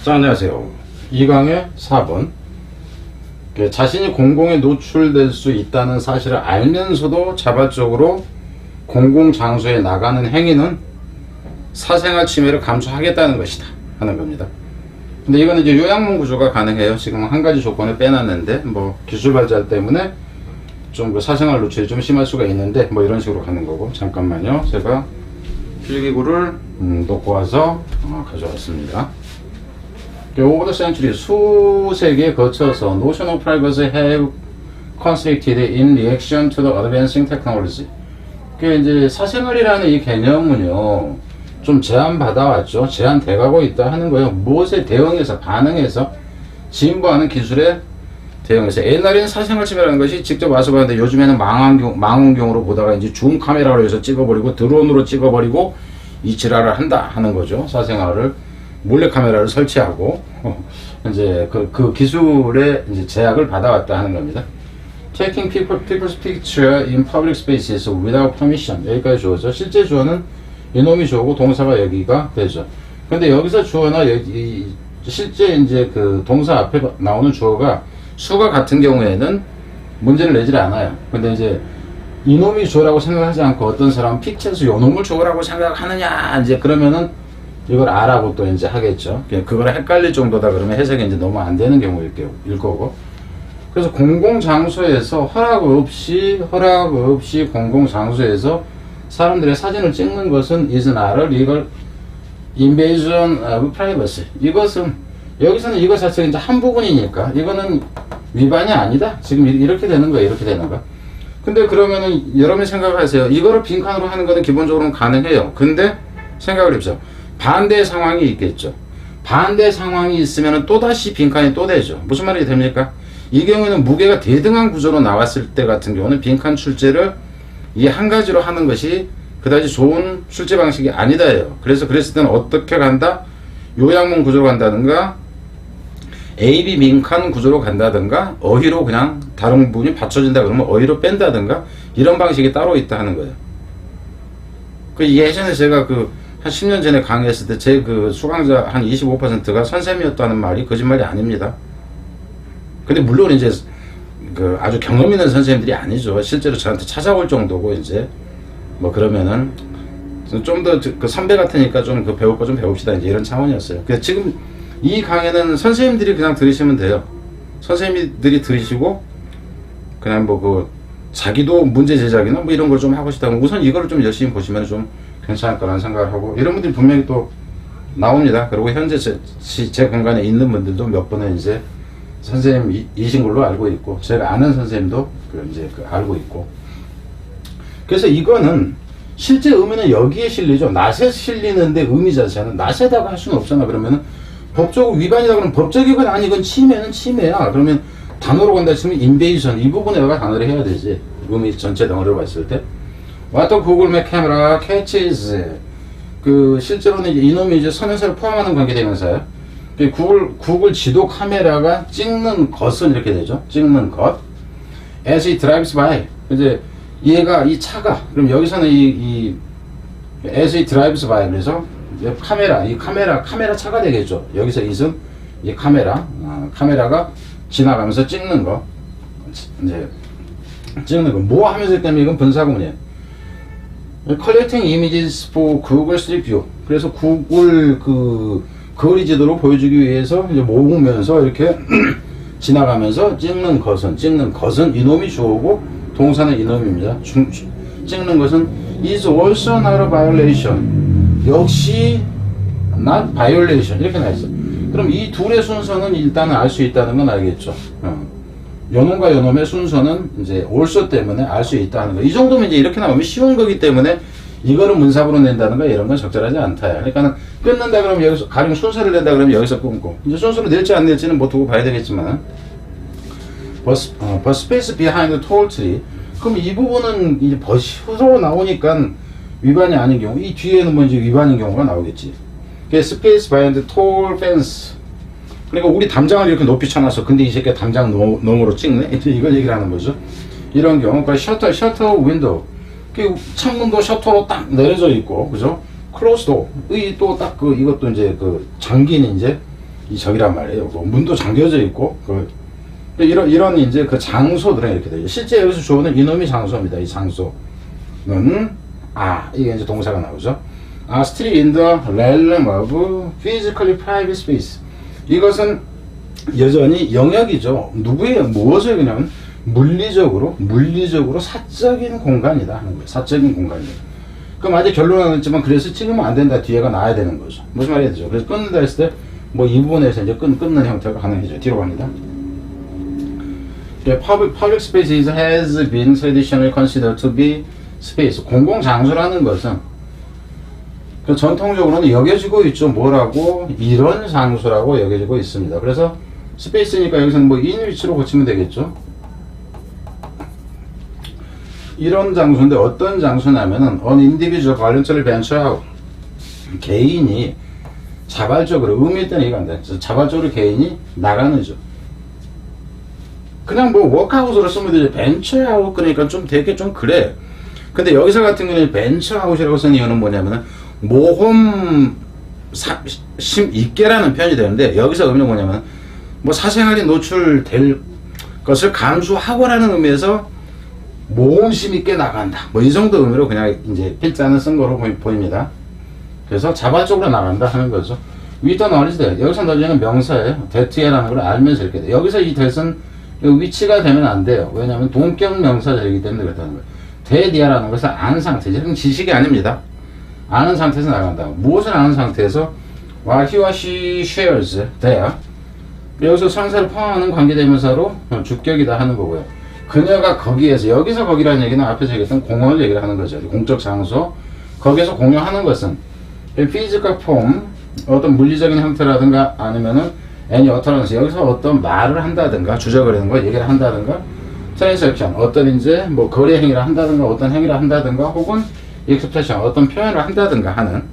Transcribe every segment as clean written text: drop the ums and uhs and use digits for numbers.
자, 안녕하세요. 2강의 4번. 자신이 공공에 노출될 수 있다는 사실을 알면서도 자발적으로 공공장소에 나가는 행위는 사생활 침해를 감수하겠다는 것이다 하는 겁니다. 근데 이거는 이제 요양문 구조가 가능해요. 지금 한 가지 조건을 빼놨는데 뭐 기술 발달 때문에 좀 그 사생활 노출이 좀 심할 수가 있는데 뭐 이런 식으로 가는 거고. 잠깐만요. 제가 필기구를 놓고 와서 가져왔습니다. Over the century, 수세기에 거쳐서 notion of privacy have constricted in reaction to the advancing technology. 그 이제 사생활이라는 이 개념은요, 좀 제한받아왔죠. 제한돼가고 있다 하는 거예요. 무엇에 대응해서, 반응해서, 진보하는 기술에 대응해서. 옛날에는 사생활 침해라는 것이 직접 와서 봤는데 요즘에는 망원경으로 보다가 이제 줌 카메라로 해서 찍어버리고 드론으로 찍어버리고 이 지랄을 한다 하는 거죠. 사생활을. 몰래카메라를 설치하고 이제 그 기술의 이제 제약을 받아왔다 하는 겁니다. Taking people's picture in public spaces without permission. 여기까지 주어죠. 실제 주어는 이놈이 주어고 동사가 여기가 되죠. 근데 여기서 주어나 여기 실제 이제 그 동사 앞에 나오는 주어가 수가 같은 경우에는 문제를 내질 않아요. 근데 이제 이놈이 주어라고 생각하지 않고 어떤 사람은 픽처에서 요놈을 주어라고 생각하느냐 이제 그러면은 이걸 아라고 또 이제 하겠죠. 그거랑 헷갈릴 정도다 그러면 해석이 이제 너무 안 되는 경우일 거고. 그래서 공공장소에서 허락 없이 공공장소에서 사람들의 사진을 찍는 것은 is not a legal invasion of privacy. 이것은 여기서는 이것 자체가 이제 한 부분이니까 이거는 위반이 아니다. 지금 이렇게 되는 거예요. 이렇게 되는 거. 근데 그러면은 여러분이 생각하세요. 이거를 빈칸으로 하는 거는 기본적으로는 가능해요. 근데 생각을 해보세요. 반대 상황이 있겠죠. 반대 상황이 있으면 또다시 빈칸이 또 되죠. 무슨 말이 됩니까? 이 경우에는 무게가 대등한 구조로 나왔을 때 같은 경우는 빈칸 출제를 이 한 가지로 하는 것이 그다지 좋은 출제 방식이 아니다예요. 그래서 그랬을 때는 어떻게 간다? 요양문 구조로 간다든가 AB 빈칸 구조로 간다든가 어휘로 그냥 다른 부분이 받쳐진다 그러면 어휘로 뺀다든가 이런 방식이 따로 있다 하는 거예요. 그 예전에 제가 한 10년 전에 강의했을 때 제 그 수강자 한 25%가 선생님이었다는 말이 거짓말이 아닙니다. 근데 물론 이제 그 아주 경험 있는 선생님들이 아니죠. 실제로 저한테 찾아올 정도고 이제 뭐 그러면은 좀 더 그 선배 같으니까 좀 그 배울 거 좀 배웁시다 이제 이런 차원이었어요. 그래서 지금 이 강의는 선생님들이 그냥 들으시면 돼요. 선생님들이 들으시고 그냥 뭐 그 자기도 문제 제작이나 뭐 이런 걸 좀 하고 싶다면 우선 이거를 좀 열심히 보시면 좀 괜찮을 거라는 생각을 하고 이런 분들이 분명히 또 나옵니다. 그리고 현재 제 공간에 있는 분들도 몇 분은 이제 선생님이신 걸로 알고 있고 제가 아는 선생님도 이제 알고 있고 그래서 이거는 실제 의미는 여기에 실리죠. 낫에 실리는데 의미 자체는 낫에다가 할 수는 없잖아. 그러면은 법적 위반이다 그러면 법적이건 아니 이건 침해는 침해야. 그러면 단어로 간다 치면 인베이션 이 부분에다가 단어를 해야 되지. 의미 전체 덩어리를 봤을 때. What the Google Map camera catches. 실제로는 이놈이 이제 선행사를 포함하는 관계대명사예요. 구글 지도 카메라가 찍는 것은 이렇게 되죠. 찍는 것. As it drives by. 이제 얘가 이 차가 그럼 여기서는 as it drives by 그래서 카메라 차가 되겠죠. 여기서 it은 이 카메라가 지나가면서 찍는 거. 이제 찍는 거. 뭐 하면서 때문에 이건 분사구문이에요. Collecting images for Google Street View. 그래서 구글 거리 지도로 보여주기 위해서 이제 모으면서 이렇게 지나가면서 찍는 것은 이놈이 주어고 동사는 이놈입니다. 찍는 것은 is also not a violation. 역시 not violation 이렇게 나있어. 그럼 이 둘의 순서는 일단은 알 수 있다는 건 알겠죠. 요놈과 요놈의 순서는 이제 also 때문에 알 수 있다는 거. 이 정도면 이제 이렇게 나오면 쉬운 거기 때문에 이거를 문사부로 낸다는 거 이런 건 적절하지 않다. 그러니까 끊는다 그러면 여기서 가령 순서를 낸다 그러면 여기서 끊고 이제 순서를 낼지 안 낼지는 뭐 두고 봐야 되겠지만 but space behind the tall tree. 그럼 이 부분은 이제 버시로 나오니까 위반이 아닌 경우 이 뒤에는 뭐 이제 위반인 경우가 나오겠지. space behind the tall fence. 그러니까 우리 담장을 이렇게 높이 쳐놨어. 근데 이 새끼가 담장 너머로 찍네? 이걸 얘기를 하는 거죠. 이런 경우, 그러니까 셔터 윈도우. 창문도 셔터로 딱 내려져 있고, 그죠? 클로스도, 또 딱 이것도 이제 잠긴 이제 이 저기란 말이에요. 뭐 문도 잠겨져 있고 이런 이제 그 장소들은 이렇게 돼요. 실제 여기서 주어는 이놈이 장소입니다. 이 장소는 이게 이제 동사가 나오죠. street in the realm of physically private space. 이것은 여전히 영역이죠. 누구의 무엇을 그냥 물리적으로 사적인 공간이다 하는 거예요. 사적인 공간이다. 그럼 아직 결론은 안 했지만 그래서 찍으면 안 된다. 뒤에가 나야 되는 거죠. 무슨 말이 되죠? 그래서 끊는다 했을 때 뭐 이 부분에서 이제 끊는 형태가 가능해져요. 뒤로 갑니다. Public space has been traditionally considered to be space. 공공 장소라는 것은 전통적으로는 여겨지고 있죠. 뭐라고? 이런 장소라고 여겨지고 있습니다. 그래서 스페이스니까 여기서는 뭐 in 위치로 고치면 되겠죠. 이런 장소인데 어떤 장소냐면은 an individual voluntarily venture out. 개인이 자발적으로 의미 있다는 얘기가 안 돼. 자발적으로 개인이 나가는죠. 그냥 뭐 워크아웃으로 쓰면 되지. 벤처아웃 그러니까 좀 되게 좀 그래. 근데 여기서 같은 경우는 벤처아웃이라고 쓴 이유는 뭐냐면은 모험심 있게라는 표현이 되는데 여기서 의미는 뭐냐면 뭐 사생활이 노출될 것을 감수하고라는 의미에서 모험심 있게 나간다. 뭐 이 정도 의미로 그냥 이제 필자는 쓴 거로 보입니다. 그래서 자발적으로 나간다 하는 거죠. 위더 knowledge. 여기서 knowledge는 명사예요. that라는 걸 알면서 이렇게 돼. 여기서 이 that은 위치가 되면 안 돼요. 왜냐하면 동격 명사절이기 때문에 그렇다는 거예요. that이라는 것은 아는 상태죠. 지식이 아닙니다. 아는 상태에서 나간다. 무엇을 아는 상태에서 while he or she shares there. 여기서 상사를 포함하는 관계대명사로 주격이다 하는 거고요. 그녀가 거기에서 여기서 거기라는 얘기는 앞에서 얘기했던 공원을 얘기를 하는 거죠. 공적 장소. 거기에서 공유하는 것은 physical form, 어떤 물리적인 형태라든가 아니면은 any utterance, 여기서 어떤 말을 한다든가 주저거리는 거 얘기를 한다든가 transaction, 어떤 이제 뭐 거래 행위를 한다든가 어떤 행위를 한다든가 혹은 expression, 어떤 표현을 한다든가 하는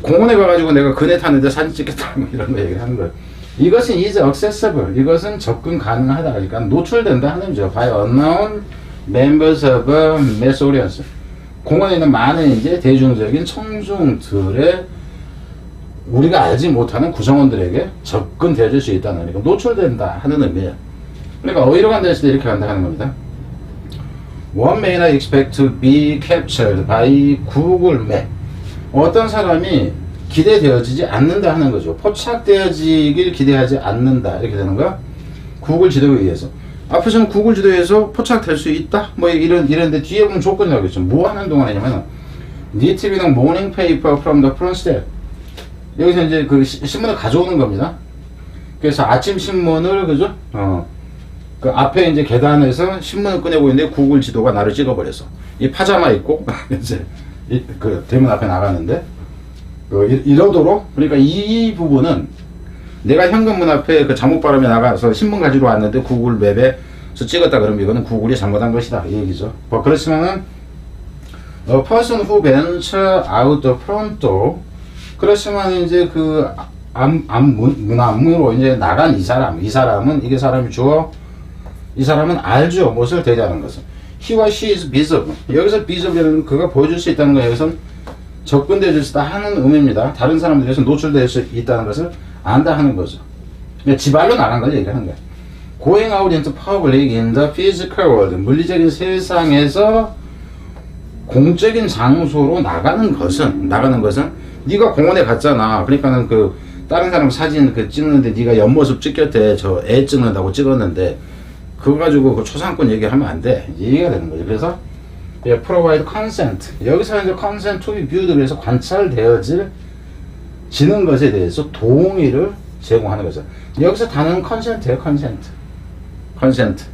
공원에 가가지고 내가 그네 탔는데 사진 찍겠다 뭐 이런 거 얘기를 하는 거예요. 이것은 is accessible, 이것은 접근 가능하다, 그러니까 노출된다 하는 거죠. by unknown members of a mass audience. 공원에 있는 많은 이제 대중적인 청중들의 우리가 알지 못하는 구성원들에게 접근되어줄 수 있다는, 그러니까 노출된다 하는 의미예요. 그러니까 어디로 간다 했을 때 이렇게 간다 하는 겁니다. One may not expect to be captured by Google Map. 어떤 사람이 기대되어지지 않는다 하는 거죠. 포착되어지길 기대하지 않는다 이렇게 되는 거야. 구글 지도에 의해서. 앞에서는 구글 지도에서 포착될 수 있다 뭐 이런데 뒤에 보면 조건이 나오겠죠. 뭐 하는 동안이냐면 need to be the morning paper from the front step. 여기서 이제 그 신문을 가져오는 겁니다. 그래서 아침 신문을 그죠? 그 앞에 이제 계단에서 신문을 꺼내고 있는데 구글 지도가 나를 찍어버렸어. 이 파자마 입고 이제 그 대문 앞에 나가는데 이러도록, 그러니까 이 부분은 내가 현관문 앞에 그 잠옷바람에 나가서 신문 가지러 왔는데 구글 맵에서 찍었다 그러면 이거는 구글이 잘못한 것이다 이 얘기죠. 뭐 그렇지만은 a person who venture out the front door, 그렇지만 이제 그 문으로 이제 나간 이 사람은 이게 사람이 주어, 이 사람은 알죠. 무엇을 대리하는 것은. He or she is visible. 여기서 visible은 그가 보여줄 수 있다는 거예요. 여기서는 접근될 수 있다 하는 의미입니다. 다른 사람들에서 노출될 수 있다는 것을 안다 하는 거죠. 그러니까 지발로 나간 걸 얘기하는 거예요. Going out into public in the physical world. 물리적인 세상에서 공적인 장소로 나가는 것은 네가 공원에 갔잖아. 그러니까는 그 다른 사람 사진 그 찍는데 네가 옆모습 찍혔대. 저 애 찍는다고 찍었는데 그거 가지고 그 초상권 얘기하면 안 돼. 얘기가 되는 거죠. 그래서 provide consent. 여기서 이제 consent to be viewed, 그래서 관찰되어지는 것에 대해서 동의를 제공하는 거죠. 여기서 단어는 consent예요. consent.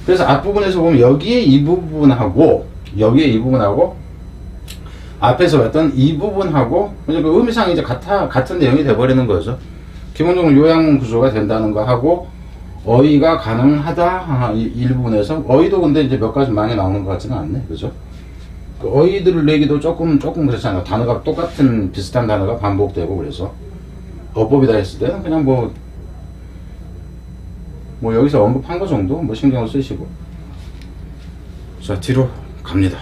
그래서 앞부분에서 보면 여기에 이 부분하고 앞에서 봤던 이 부분하고 그 의미상 이제 같은 내용이 돼버리는 거죠. 기본적으로 요양 구조가 된다는 거 하고 어휘가 가능하다 일부분에서 어휘도 근데 이제 몇 가지 많이 나오는 것 같지는 않네, 그죠? 그 어휘들을 내기도 조금 그렇잖아요. 단어가 똑같은 비슷한 단어가 반복되고 그래서 어법이다 했을 때는 그냥 뭐 여기서 언급한 거 정도 뭐 신경을 쓰시고. 자, 뒤로 갑니다.